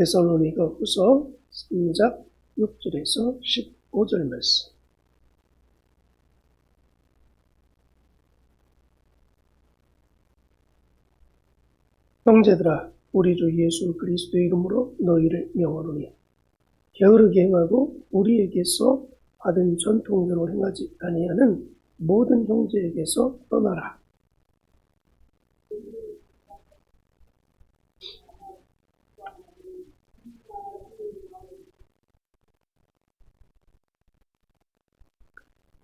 데살로니가후서 3장 6절에서 15절 말씀. 형제들아, 우리 주 예수 그리스도의 이름으로 너희를 명하노니 게으르게 행하고 우리에게서 받은 전통대로 행하지 아니하는 모든 형제에게서 떠나라.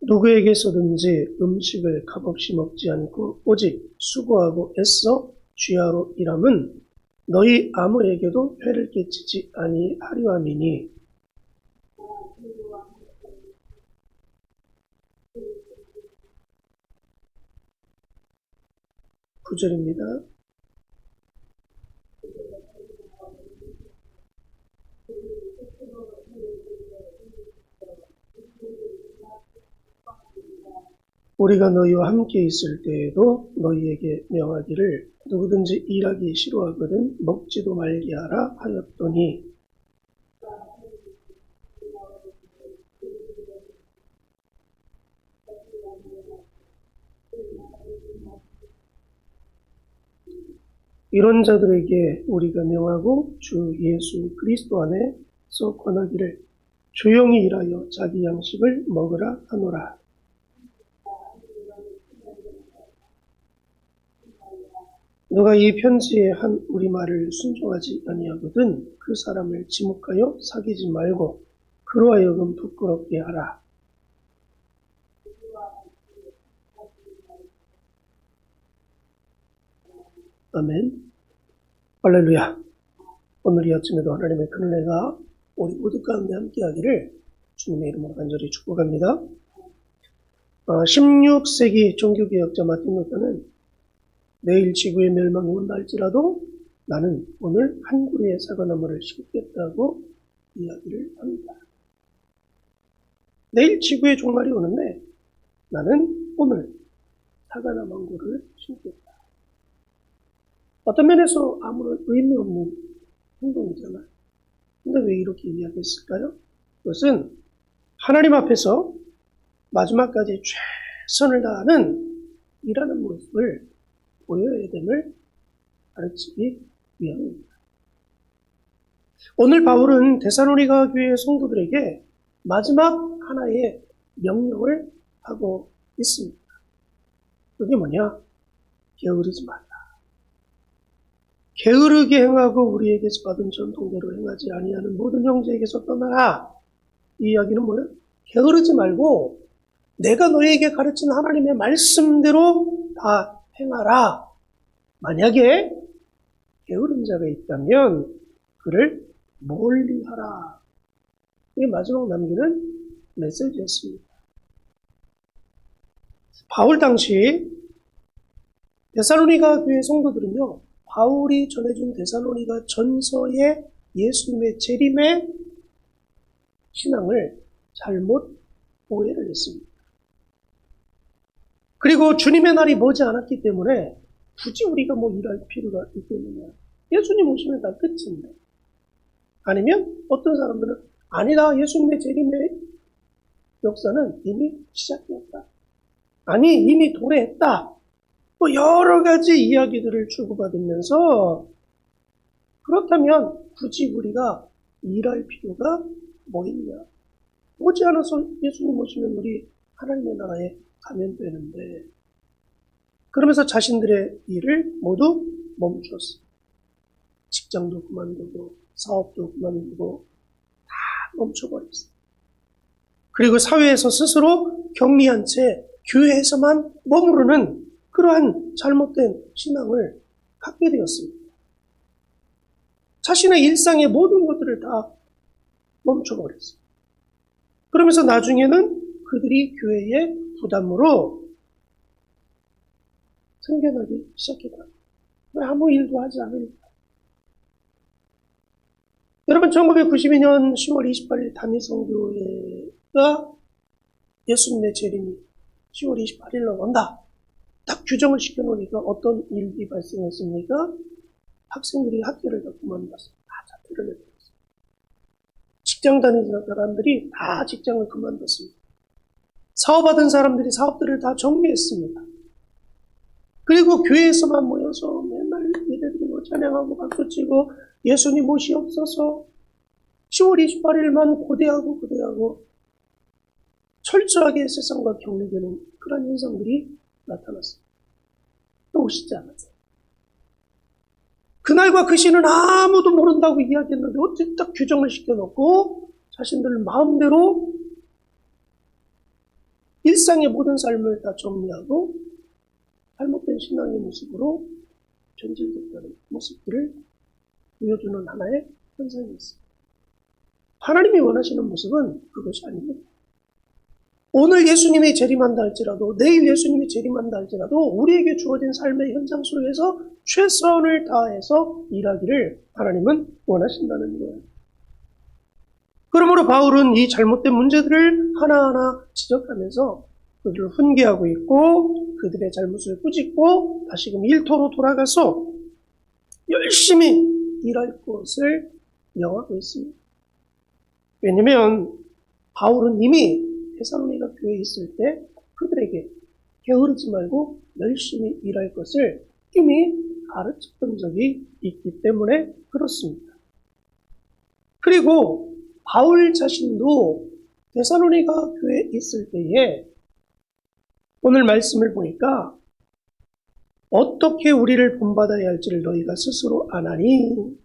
누구에게서든지 음식을 값없이 먹지 않고 오직 수고하고 애써 쥐하로 일함은 너희 아무에게도 해를 끼치지 아니하려 함이니 구절입니다. 우리가 너희와 함께 있을 때에도 너희에게 명하기를 누구든지 일하기 싫어하거든 먹지도 말게 하라 하였더니 이런 자들에게 우리가 명하고 주 예수 그리스도 안에서 권하기를 조용히 일하여 자기 양식을 먹으라 하노라. 누가 이 편지에 한 우리 말을 순종하지 아니하거든 그 사람을 지목하여 사귀지 말고 그로 하여금 부끄럽게 하라. 아멘. 할렐루야. 오늘 이 아침에도 하나님의 큰 은혜가 우리 모두 가운데 함께하기를 주님의 이름으로 간절히 축복합니다. 16세기 종교개혁자 마틴 루터는 내일 지구의 멸망이 온다 할지라도 나는 오늘 한 그루의 사과나무를 심겠다고 이야기를 합니다. 내일 지구의 종말이 오는데 나는 오늘 사과나무 한 그루를 심겠다. 어떤 면에서 아무런 의미 없는 행동이잖아요. 근데 왜 이렇게 이야기했을까요? 그것은 하나님 앞에서 마지막까지 최선을 다하는 일하는 모습을 보여야 됨을 가르치기 위함입니다. 오늘 바울은 데살로니가 교회 성도들에게 마지막 하나의 명령을 하고 있습니다. 그게 뭐냐? 게으르지 말라. 게으르게 행하고 우리에게서 받은 전통대로 행하지 아니하는 모든 형제에게서 떠나라. 이 이야기는 뭐예요? 게으르지 말고 내가 너희에게 가르친 하나님의 말씀대로 다 행하라. 만약에 게으른 자가 있다면 그를 멀리하라. 이게 마지막 남기는 메시지였습니다. 바울 당시 데살로니가 교회 성도들은요, 바울이 전해준 데살로니가 전서의 예수님의 재림의 신앙을 잘못 오해를 했습니다. 그리고 주님의 날이 머지 않았기 때문에 굳이 우리가 일할 필요가 있겠느냐. 예수님 오시면 다 끝인데. 아니면 어떤 사람들은 아니다. 예수님의 재림의 역사는 이미 시작되었다. 아니 이미 도래했다. 여러 가지 이야기들을 주고받으면서 그렇다면 굳이 우리가 일할 필요가 뭐 있냐. 오지 않아서 예수님 오시면 우리 하나님의 나라에 가면 되는데 그러면서 자신들의 일을 모두 멈췄어요. 직장도 그만두고 사업도 그만두고 다 멈춰버렸어요. 그리고 사회에서 스스로 격리한 채 교회에서만 머무르는 그러한 잘못된 신앙을 갖게 되었습니다. 자신의 일상의 모든 것들을 다 멈춰버렸어요. 그러면서 나중에는 그들이 교회의 부담으로 생겨나기 시작했다. 왜 아무 일도 하지 않으니까. 여러분 1992년 10월 28일 담임성교회가 예수님의 재림이 10월 28일로 온다. 딱 규정을 시켜놓으니까 어떤 일이 발생했습니까? 학생들이 학교를 다 그만뒀어요. 다 자퇴를 했어요. 직장 다니는 사람들이 다 직장을 그만뒀습니다. 사업하던 사람들이 사업들을 다 정리했습니다. 그리고 교회에서만 모여서 맨날 예배드리고 찬양하고 박수치고 예수님 오시옵소서 10월 28일만 고대하고 철저하게 세상과 격리되는 그런 현상들이 나타났습니다. 오시지 않았어요. 그날과 그 시는 아무도 모른다고 이야기했는데 어떻게 딱 규정을 시켜놓고 자신들 마음대로 일상의 모든 삶을 다 정리하고 잘못된 신앙의 모습으로 변질됐다는 모습들을 보여주는 하나의 현상이 있습니다. 하나님이 원하시는 모습은 그것이 아닙니다. 오늘 예수님이 재림한다 할지라도 내일 예수님이 재림한다 할지라도 우리에게 주어진 삶의 현장 속에서 최선을 다해서 일하기를 하나님은 원하신다는 거예요. 그러므로 바울은 이 잘못된 문제들을 하나하나 지적하면서 그들을 훈계하고 있고 그들의 잘못을 꾸짖고 다시금 일터로 돌아가서 열심히 일할 것을 명하고 있습니다. 왜냐하면 바울은 이미 데살로니가 교회에 있을 때 그들에게 게으르지 말고 열심히 일할 것을 이미 가르쳤던 적이 있기 때문에 그렇습니다. 그리고 바울 자신도 데살로니가 교회에 있을 때에 오늘 말씀을 보니까 어떻게 우리를 본받아야 할지를 너희가 스스로 아나니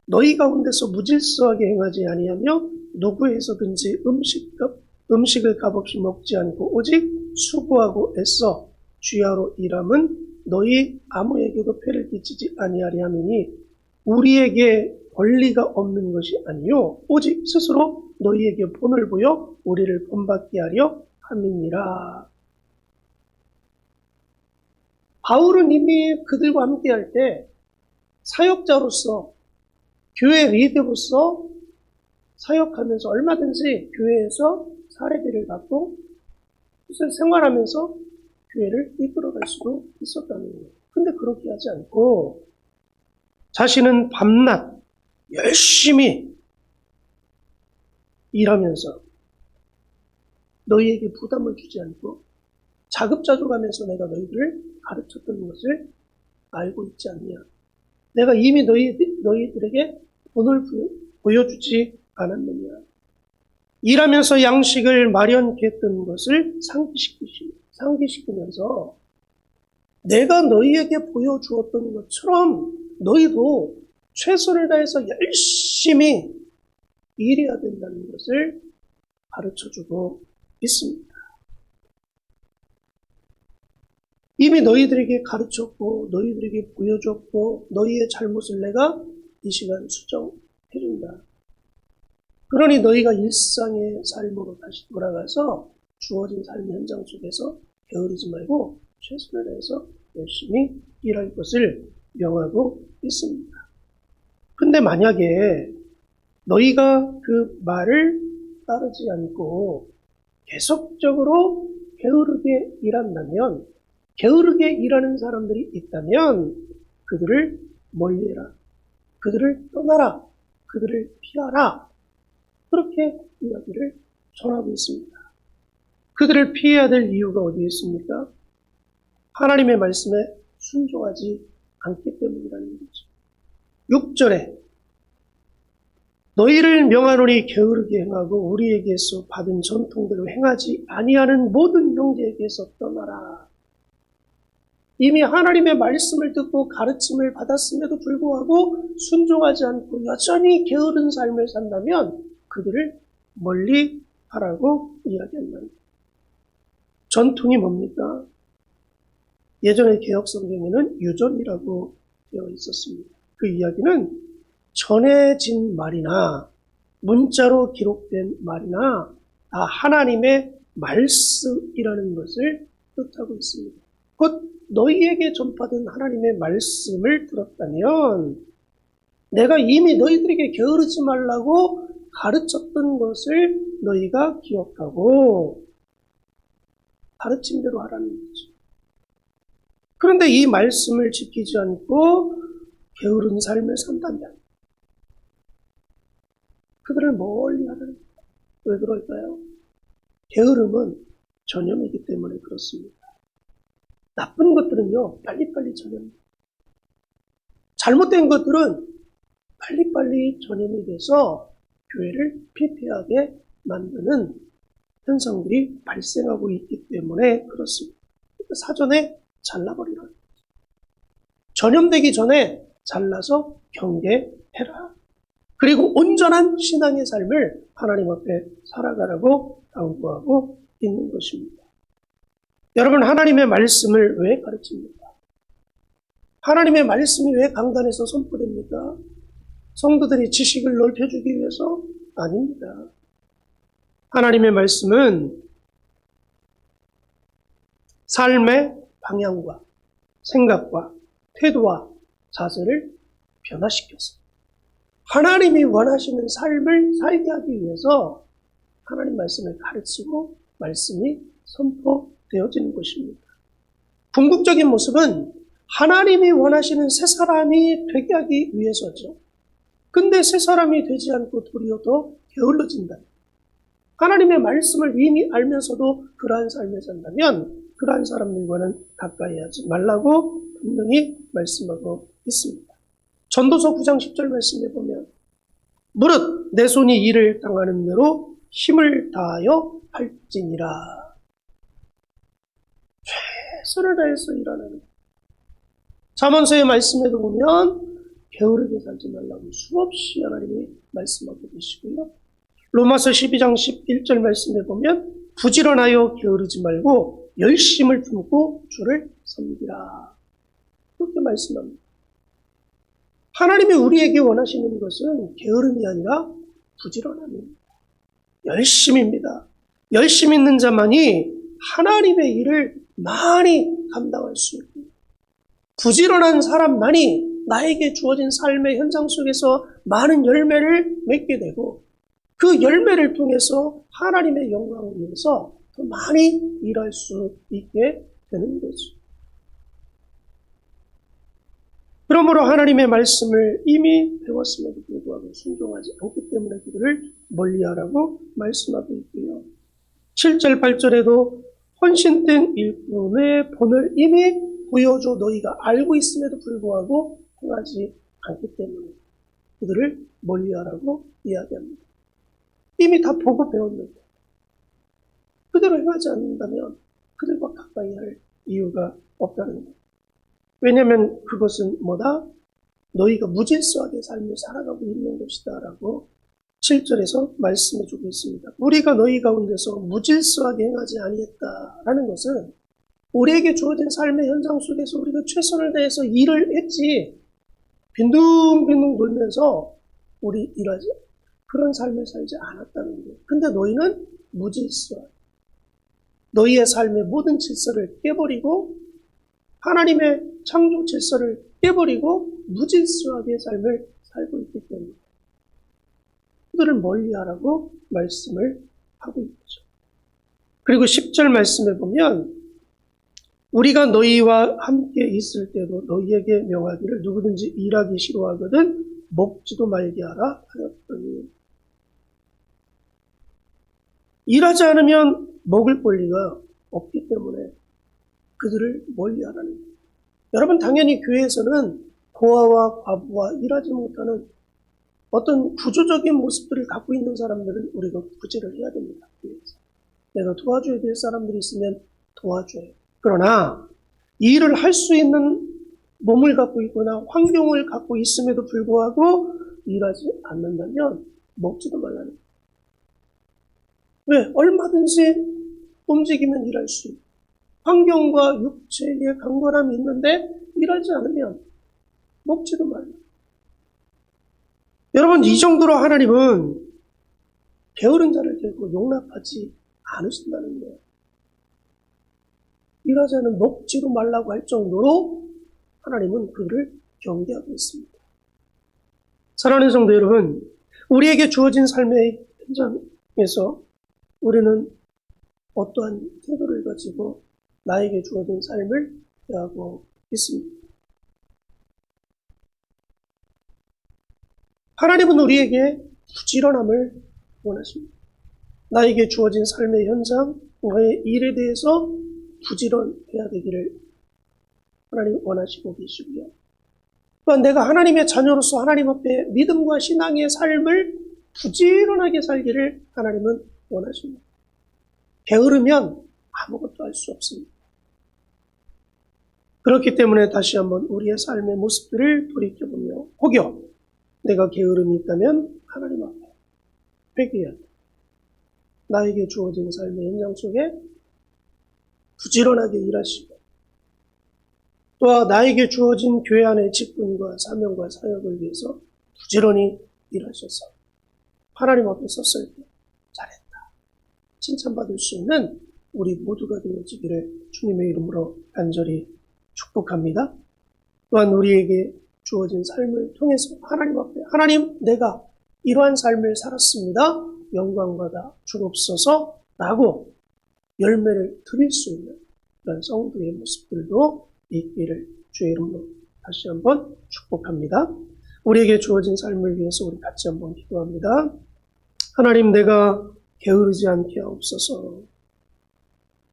너희 가운데서 무질서하게 행하지 아니하며 누구에서든지 음식을 값없이 먹지 않고 오직 수고하고 애써 주야로 일함은 너희 아무에게도 폐를 끼치지 아니하리 하느니 우리에게 권리가 없는 것이 아니요 오직 스스로 너희에게 본을 보여 우리를 본받게 하려 함이니라. 바울은 이미 그들과 함께 할 때 사역자로서 교회 리더로서 사역하면서 얼마든지 교회에서 사례비를 받고 생활하면서 교회를 이끌어갈 수도 있었다는 거예요. 근데 그렇게 하지 않고 자신은 밤낮 열심히 일하면서 너희에게 부담을 주지 않고 자급자족하면서 내가 너희들을 가르쳤던 것을 알고 있지 않냐. 내가 이미 너희들에게 본을 보여주지 않았느냐. 일하면서 양식을 마련했던 것을 상기시키면서 내가 너희에게 보여주었던 것처럼 너희도 최선을 다해서 열심히 일해야 된다는 것을 가르쳐주고 있습니다. 이미 너희들에게 가르쳤고 너희들에게 보여줬고 너희의 잘못을 내가 이 시간 수정해준다. 그러니 너희가 일상의 삶으로 다시 돌아가서 주어진 삶의 현장 속에서 게으르지 말고 최선을 다해서 열심히 일할 것을 명하고 있습니다. 근데 만약에 너희가 그 말을 따르지 않고 계속적으로 게으르게 일한다면 게으르게 일하는 사람들이 있다면 그들을 멀리해라. 그들을 떠나라. 그들을 피하라. 그렇게 이야기를 전하고 있습니다. 그들을 피해야 될 이유가 어디에 있습니까? 하나님의 말씀에 순종하지 않기 때문이라는 거죠. 6절에 너희를 명하노니 게으르게 행하고 우리에게서 받은 전통대로 행하지 아니하는 모든 형제에게서 떠나라. 이미 하나님의 말씀을 듣고 가르침을 받았음에도 불구하고 순종하지 않고 여전히 게으른 삶을 산다면 그들을 멀리 하라고 이야기한다. 전통이 뭡니까? 예전의 개혁성경에는 유전이라고 되어 있었습니다. 그 이야기는 전해진 말이나 문자로 기록된 말이나 다 하나님의 말씀이라는 것을 뜻하고 있습니다. 곧 너희에게 전파된 하나님의 말씀을 들었다면 내가 이미 너희들에게 게으르지 말라고 가르쳤던 것을 너희가 기억하고 가르침대로 하라는 거죠. 그런데 이 말씀을 지키지 않고 게으른 삶을 산다면 그들을 멀리 하는 거예요. 왜 그럴까요? 게으름은 전염이기 때문에 그렇습니다. 나쁜 것들은요, 빨리빨리 전염돼요. 잘못된 것들은 빨리빨리 전염이 돼서 교회를 피폐하게 만드는 현상들이 발생하고 있기 때문에 그렇습니다. 사전에 잘라버리라. 전염되기 전에 잘라서 경계해라. 그리고 온전한 신앙의 삶을 하나님 앞에 살아가라고 당부하고 있는 것입니다. 여러분, 하나님의 말씀을 왜 가르칩니까? 하나님의 말씀이 왜 강단에서 선포됩니까? 성도들이 지식을 넓혀주기 위해서? 아닙니다. 하나님의 말씀은 삶의 방향과 생각과 태도와 자세를 변화시켰어요. 하나님이 원하시는 삶을 살게 하기 위해서 하나님 말씀을 가르치고 말씀이 선포되어지는 것입니다. 궁극적인 모습은 하나님이 원하시는 새 사람이 되게 하기 위해서죠. 근데 새 사람이 되지 않고 도리어 더 게을러진다. 하나님의 말씀을 이미 알면서도 그러한 삶을 산다면 그러한 사람들과는 가까이 하지 말라고 분명히 말씀하고 있습니다. 전도서 9장 10절 말씀에 보면 무릇 내 손이 일을 당하는 대로 힘을 다하여 할지니라. 최선을 다해서 일하는 것. 잠언서의 말씀에도 보면 게으르게 살지 말라고 수없이 하나님이 말씀하고 계시고요. 로마서 12장 11절 말씀에 보면 부지런하여 게으르지 말고 열심을 품고 주를 섬기라. 그렇게 말씀합니다. 하나님이 우리에게 원하시는 것은 게으름이 아니라 부지런함입니다. 열심입니다. 열심 있는 자만이 하나님의 일을 많이 감당할 수 있고 부지런한 사람만이 나에게 주어진 삶의 현장 속에서 많은 열매를 맺게 되고 그 열매를 통해서 하나님의 영광을 위해서 더 많이 일할 수 있게 되는 거죠. 그러므로 하나님의 말씀을 이미 배웠음에도 불구하고 순종하지 않기 때문에 그들을 멀리하라고 말씀하고 있고요. 7절 8절에도 헌신된 일꾼의 본을 이미 보여줘 너희가 알고 있음에도 불구하고 행하지 않기 때문에 그들을 멀리하라고 이야기합니다. 이미 다 보고 배웠는데 그대로 행하지 않는다면 그들과 가까이 할 이유가 없다는 거예요. 왜냐하면 그것은 뭐다? 너희가 무질서하게 삶을 살아가고 있는 것이다 라고 7절에서 말씀해주고 있습니다. 우리가 너희 가운데서 무질서하게 행하지 아니했다라는 것은 우리에게 주어진 삶의 현장 속에서 우리가 최선을 다해서 일을 했지 빈둥빈둥 돌면서 우리 일하지 그런 삶을 살지 않았다는 거예요. 근데 너희는 무질서, 너희의 삶의 모든 질서를 깨버리고 하나님의 창조 질서를 깨버리고 무질서하게 삶을 살고 있기 때문에 그들을 멀리하라고 말씀을 하고 있죠. 그리고 10절 말씀에 보면 우리가 너희와 함께 있을 때도 너희에게 명하기를 누구든지 일하기 싫어하거든 먹지도 말게 하라 하였더니 일하지 않으면 먹을 권리가 없기 때문에 그들을 멀리하라는 거예요. 여러분 당연히 교회에서는 고아와 과부와 일하지 못하는 어떤 구조적인 모습들을 갖고 있는 사람들은 우리가 구제를 해야 됩니다. 교회에서. 내가 도와줘야 될 사람들이 있으면 도와줘요. 그러나 이 일을 할 수 있는 몸을 갖고 있거나 환경을 갖고 있음에도 불구하고 일하지 않는다면 먹지도 말라는 거예요. 왜? 얼마든지 움직이면 일할 수 있고 환경과 육체의 강건함이 있는데 일하지 않으면 먹지도 말라. 여러분 이 정도로 하나님은 게으른 자를 결코 용납하지 않으신다는 거예요. 일하지 않으면 먹지도 말라고 할 정도로 하나님은 그를 경계하고 있습니다. 사랑하는 성도 여러분, 우리에게 주어진 삶의 현장에서 우리는 어떠한 태도를 가지고 나에게 주어진 삶을 대하고 있습니다. 하나님은 우리에게 부지런함을 원하십니다. 나에게 주어진 삶의 현장, 나의 일에 대해서 부지런해야 되기를 하나님 원하시고 계시고요. 또한 내가 하나님의 자녀로서 하나님 앞에 믿음과 신앙의 삶을 부지런하게 살기를 하나님은 원하십니다. 게으르면 아무것도 할 수 없습니다. 그렇기 때문에 다시 한번 우리의 삶의 모습들을 돌이켜보며 혹여 내가 게으름이 있다면 하나님 앞에 회개해야 합니다. 나에게 주어진 삶의 현장 속에 부지런하게 일하시고 또 나에게 주어진 교회 안의 직분과 사명과 사역을 위해서 부지런히 일하셔서 하나님 앞에 섰을 때 잘했다 칭찬받을 수 있는 우리 모두가 되어지기를 주님의 이름으로 간절히 축복합니다. 또한 우리에게 주어진 삶을 통해서 하나님 앞에 하나님 내가 이러한 삶을 살았습니다. 영광받아 주옵소서 라고 열매를 드릴 수 있는 그런 성도의 모습들도 있기를 주의 이름으로 다시 한번 축복합니다. 우리에게 주어진 삶을 위해서 우리 같이 한번 기도합니다. 하나님 내가 게으르지 않게 하옵소서.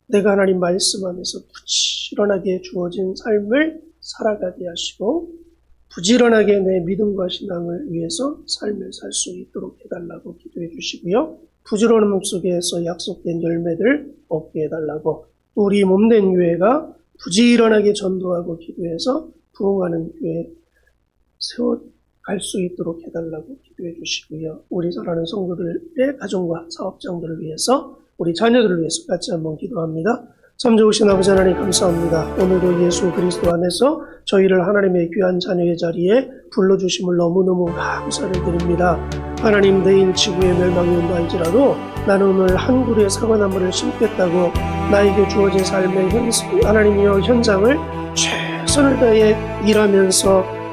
내가 하나님 말씀 안에서 부지런하게 주어진 삶을 살아가게 하시고 부지런하게 내 믿음과 신앙을 위해서 삶을 살 수 있도록 해달라고 기도해 주시고요. 부지런함 속에서 약속된 열매들 얻게 해달라고 우리 몸된 교회가 부지런하게 전도하고 기도해서 부흥하는 교회 세워갈 수 있도록 해달라고 기도해 주시고요. 우리 사랑하는 성도들의 가정과 사업장들을 위해서 우리 자녀들을 위해서 같이 한번 기도합니다. 참 좋으신 아버지 하나님 감사합니다. 오늘도 예수 그리스도 안에서 저희를 하나님의 귀한 자녀의 자리에 불러주심을 너무너무 감사를 드립니다. 하나님 내일 지구의 멸망이 온다 할지라도 나는 오늘 한 그루의 사과나무를 심겠다고 나에게 주어진 삶의 하나님이여 현장을 최선을 다해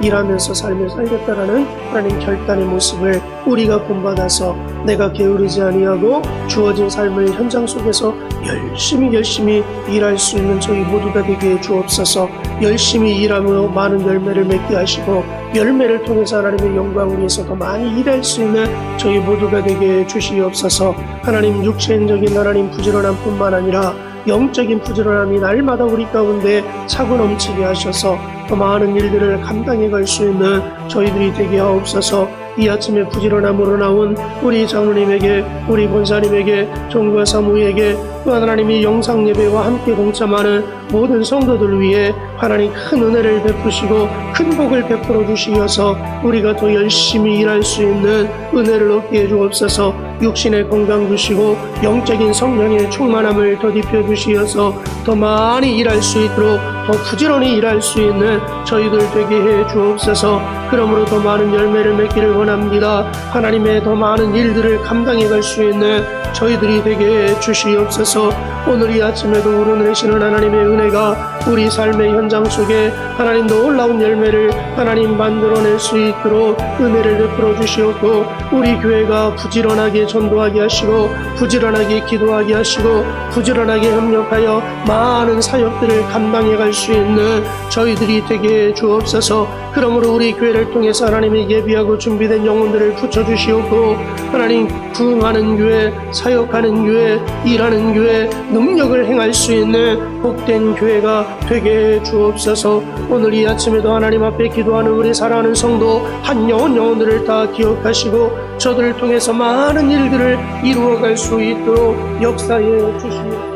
일하면서 삶을 살겠다라는 하나님 결단의 모습을 우리가 본받아서 내가 게으르지 아니하고 주어진 삶의 현장 속에서 열심히 일할 수 있는 저희 모두가 되게 주옵소서. 열심히 일하며 많은 열매를 맺게 하시고 열매를 통해서 하나님의 영광을 위해서 더 많이 일할 수 있는 저희 모두가 되게 주시옵소서. 하나님 육체적인 하나님 부지런함 뿐만 아니라 영적인 부지런함이 날마다 우리 가운데 차고 넘치게 하셔서 더 많은 일들을 감당해 갈 수 있는 저희들이 되게 하옵소서. 이 아침에 부지런함으로 나온 우리 장로님에게 우리 권사님에게 종과 사무에게 또 하나님이 영상 예배와 함께 동참하는 모든 성도들 위해 하나님 큰 은혜를 베푸시고 큰 복을 베풀어 주시어서 우리가 더 열심히 일할 수 있는 은혜를 얻게 해 주옵소서. 육신의 건강 주시고 영적인 성령의 충만함을 더딥혀 주시어서 더 많이 일할 수 있도록 더 부지런히 일할 수 있는 저희들 되게 해 주옵소서. 그러므로 더 많은 열매를 맺기를 원합니다. 하나님의 더 많은 일들을 감당해 갈 수 있는 저희들이 되게 해 주시옵소서. 오늘 이 아침에도 우러내시는 하나님의 은혜가 우리 삶의 현장 속에 하나님 놀라운 열매를 하나님 만들어낼 수 있도록 은혜를 베풀어 주시옵고 우리 교회가 부지런하게 전도하게 하시고 부지런하게 기도하게 하시고 부지런하게 협력하여 많은 사역들을 감당해 갈 수 있는 저희들이 되게 해 주옵소서. 그러므로 우리 교회를 통해서 하나님이 예비하고 준비된 영혼들을 붙여주시옵고 하나님 부흥하는 교회, 사역하는 교회, 일하는 교회, 능력을 행할 수 있는 복된 교회가 되게 해 주옵소서. 오늘 이 아침에도 하나님 앞에 기도하는 우리 사랑하는 성도 한 영혼들을 다 기억하시고 저들을 통해서 많은 일들을 이루어갈 수 있도록 역사해 주시옵소서.